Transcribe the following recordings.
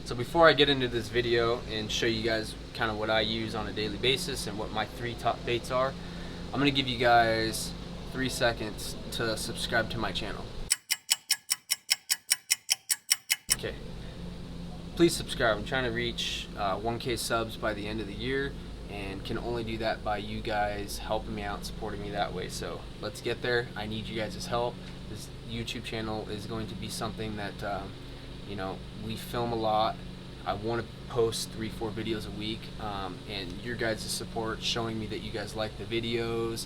So before I get into this video and show you guys kind of what I use on a daily basis and what my 3 top baits are, I'm going to give you guys 3 seconds to subscribe to my channel. Okay, please subscribe. I'm trying to reach 1K subs by the end of the year, and can only do that by you guys helping me out, supporting me that way. So let's get there. I need you guys' help. This YouTube channel is going to be something that you know, we film a lot. I want to post 3-4 videos a week, and your guys' support, showing me that you guys like the videos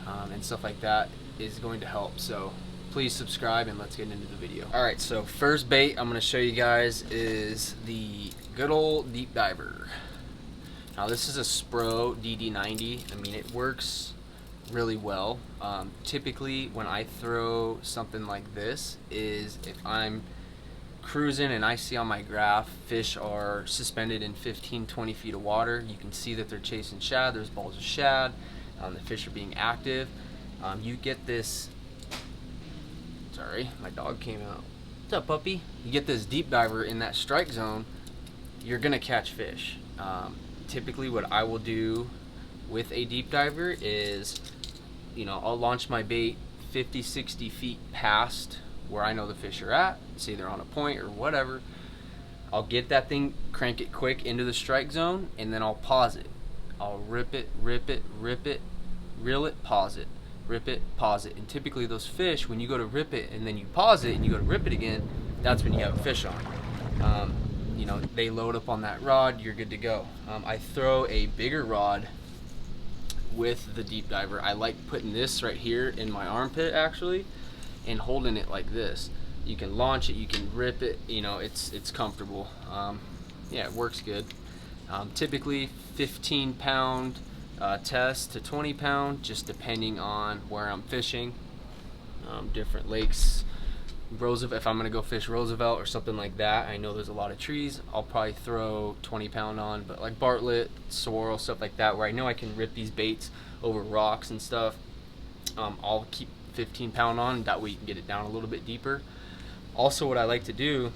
and stuff like that, is going to help. So please subscribe and let's get into the video. Alright, so first bait I'm going to show you guys is the good old deep diver. Now this is a Spro DD90. I mean, it works really well. Typically when I throw something like this is if I'm cruising and I see on my graph fish are suspended in 15-20 feet of water. You can see that they're chasing shad. There's balls of shad. The fish are being active. You get this, sorry, my dog came out. What's up, puppy? You get this deep diver in that strike zone, you're gonna catch fish. Typically what I will do with a deep diver is, you know, I'll launch my bait 50-60 feet past where I know the fish are at, say they're on a point or whatever. I'll get that thing, crank it quick into the strike zone, and then I'll pause it. I'll rip it, rip it, rip it, reel it, pause it, rip it, pause it. And typically those fish, when you go to rip it and then you pause it and you go to rip it again, that's when you have a fish on. You know, they load up on that rod, you're good to go. I throw a bigger rod with the deep diver. I like putting this right here in my armpit actually, and holding it like this. You can launch it, you can rip it, you know, it's comfortable. Yeah, it works good. Typically 15-pound test to 20-pound, just depending on where I'm fishing. Different lakes, Roosevelt, if I'm gonna go fish Roosevelt or something like that, I know there's a lot of trees, I'll probably throw 20-pound on. But like Bartlett, sorrel, stuff like that, where I know I can rip these baits over rocks and stuff, I'll keep 15-pound on. That way you can get it down a little bit deeper. Also, what I like to do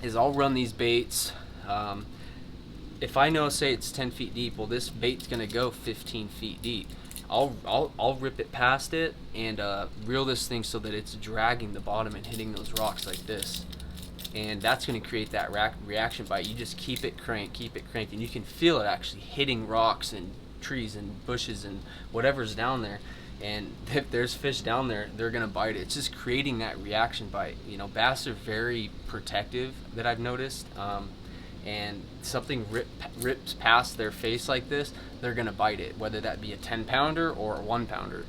is I'll run these baits. If I know, say it's 10 feet deep, well, this bait's gonna go 15 feet deep. I'll rip it past it and reel this thing so that it's dragging the bottom and hitting those rocks like this. And that's going to create that reaction bite. You just keep it cranked, and you can feel it actually hitting rocks and trees and bushes and whatever's down there. And if there's fish down there, they're going to bite it. It's just creating that reaction bite. You know, bass are very protective, that I've noticed. And something rips past their face like this, they're gonna bite it, whether that be a 10-pounder or a 1-pounder.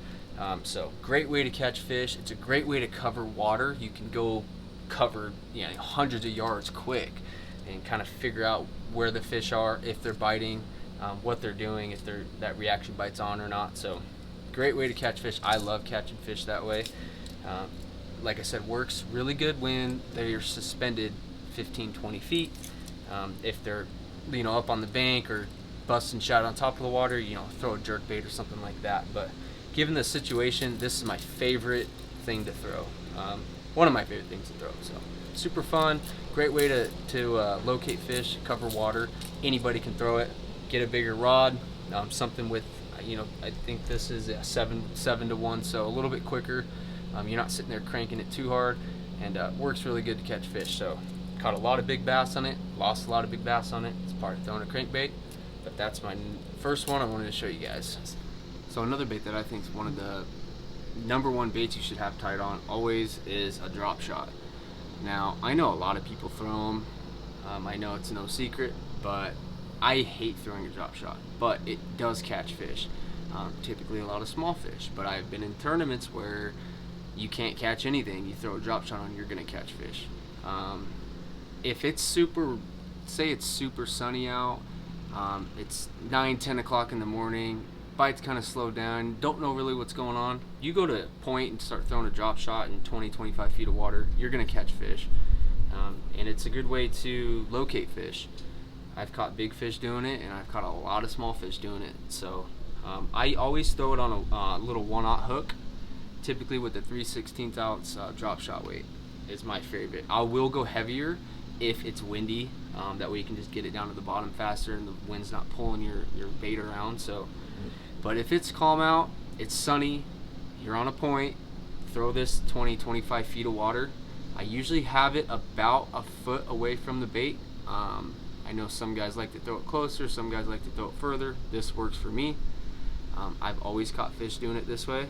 So great way to catch fish. It's a great way to cover water. You can go cover, you know, hundreds of yards quick and kind of figure out where the fish are, if they're biting, what they're doing, if that reaction bite's on or not. So great way to catch fish. I love catching fish that way. Like I said, works really good when they're suspended 15-20 feet. If they're, you know, up on the bank or busting shad on top of the water, you know, throw a jerk bait or something like that. But given the situation, this is my favorite thing to throw. One of my favorite things to throw. So super fun, great way to locate fish, cover water. Anybody can throw it. Get a bigger rod, something with, you know, I think this is a 7-to-1, so a little bit quicker. You're not sitting there cranking it too hard, and works really good to catch fish. So caught a lot of big bass on it, lost a lot of big bass on it. It's part of throwing a crankbait, but that's my first one I wanted to show you guys. So another bait that I think is one of the #1 baits you should have tied on always is a drop shot. Now, I know a lot of people throw them. I know it's no secret, but I hate throwing a drop shot, but it does catch fish. Typically a lot of small fish, but I've been in tournaments where you can't catch anything. You throw a drop shot on, you're gonna catch fish. If it's say it's super sunny out, it's 9-10 o'clock in the morning, bite's kind of slowed down, don't know really what's going on, you go to a point and start throwing a drop shot in 20-25 feet of water, you're gonna catch fish. And it's a good way to locate fish. I've caught big fish doing it, and I've caught a lot of small fish doing it. So I always throw it on a little 1/0 hook, typically with a 3/16 ounce drop shot weight is my favorite. I will go heavier if it's windy. That way you can just get it down to the bottom faster and the wind's not pulling your bait around. So, but if it's calm out, it's sunny, you're on a point, throw this 20-25 feet of water. I usually have it about a foot away from the bait. I know some guys like to throw it closer, some guys like to throw it further. This works for me. I've always caught fish doing it this way.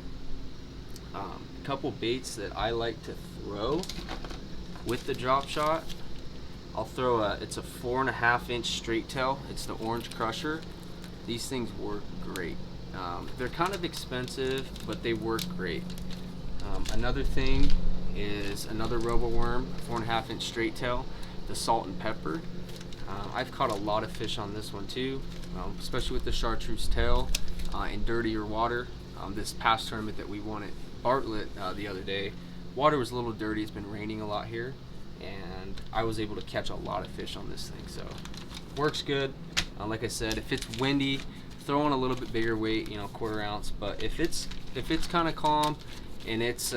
A couple baits that I like to throw with the drop shot. I'll throw it's a 4.5-inch straight tail. It's the Orange Crusher. These things work great. They're kind of expensive, but they work great. Another thing is another RoboWorm 4.5-inch straight tail, the Salt and Pepper. I've caught a lot of fish on this one too, especially with the chartreuse tail in dirtier water. This past tournament that we won at Bartlett the other day, water was a little dirty. It's been raining a lot here, and I was able to catch a lot of fish on this thing, so works good. Like I said, if it's windy, throw in a little bit bigger weight, 1/4 ounce. But if it's kind of calm and it's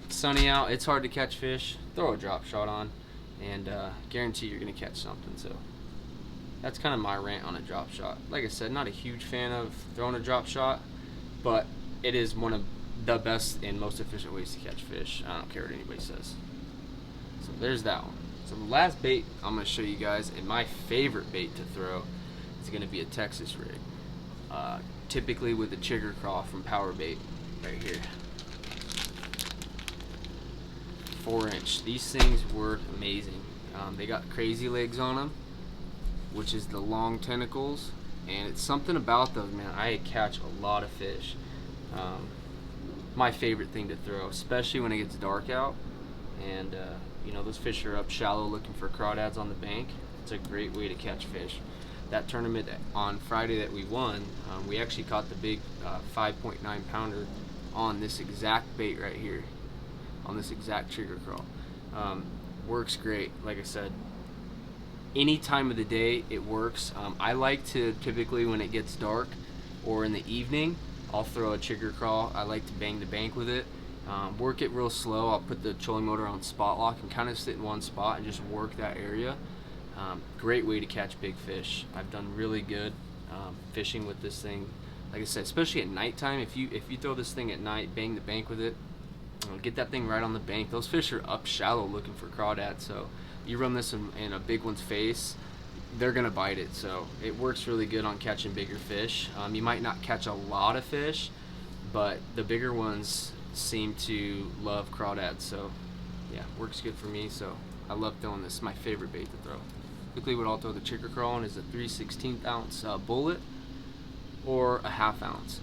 sunny out, it's hard to catch fish, throw a drop shot on, and guarantee you're gonna catch something. So that's kind of my rant on a drop shot. Like I said, not a huge fan of throwing a drop shot, but it is one of the best and most efficient ways to catch fish. I don't care what anybody says. So there's that one. So the last bait I'm going to show you guys, and my favorite bait to throw, is going to be a Texas rig. Typically with a chigger craw from Power Bait right here. 4-inch. These things work amazing. They got crazy legs on them, which is the long tentacles, and it's something about those, man. I catch a lot of fish. My favorite thing to throw, especially when it gets dark out, and those fish are up shallow looking for crawdads on the bank. It's a great way to catch fish. That tournament on Friday that we won, we actually caught the big 5.9 pounder on this exact bait right here, on this exact chigger craw. Works great. Like I said, any time of the day it works. I like to typically, when it gets dark or in the evening, I'll throw a chigger craw. I like to bang the bank with it. Work it real slow. I'll put the trolling motor on spot lock and kind of sit in one spot and just work that area. Great way to catch big fish. I've done really good fishing with this thing. Like I said, especially at nighttime, if you throw this thing at night, bang the bank with it, get that thing right on the bank. Those fish are up shallow looking for crawdads, so you run this in a big one's face, they're gonna bite it. So it works really good on catching bigger fish. You might not catch a lot of fish, but the bigger ones seem to love crawdads. So yeah, works good for me. So I love throwing this. It's my favorite bait to throw. Typically what I'll throw the chigger craw on is a 3/16 ounce bullet or a 1/2 ounce.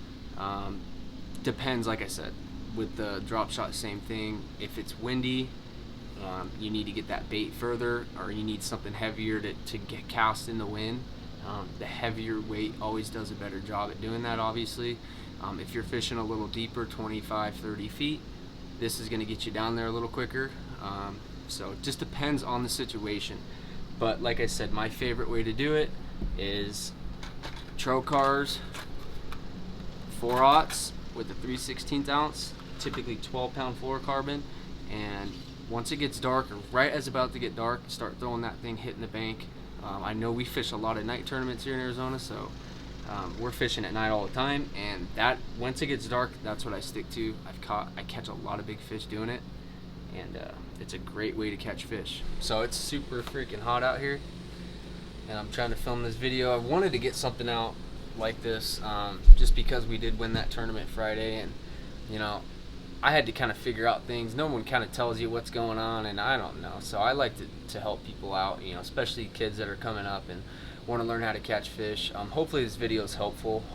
Depends, like I said. With the drop shot, same thing. If it's windy, you need to get that bait further, or you need something heavier to get cast in the wind. The heavier weight always does a better job at doing that, obviously. If you're fishing a little deeper, 25-30 feet, this is going to get you down there a little quicker. So it just depends on the situation. But like I said, my favorite way to do it is Trocars 4/0 with a 3/16 ounce, typically 12-pound fluorocarbon. And once it gets dark, or right as about to get dark, start throwing that thing, hitting the bank. I know we fish a lot of night tournaments here in Arizona, so we're fishing at night all the time, and that once it gets dark, that's what I stick to. I catch a lot of big fish doing it, and it's a great way to catch fish. So it's super freaking hot out here, and I'm trying to film this video. I wanted to get something out like this just because we did win that tournament Friday, and I had to kind of figure out things. No one kind of tells you what's going on, and I don't know. So I like to help people out, especially kids that are coming up and want to learn how to catch fish. Hopefully this video is helpful.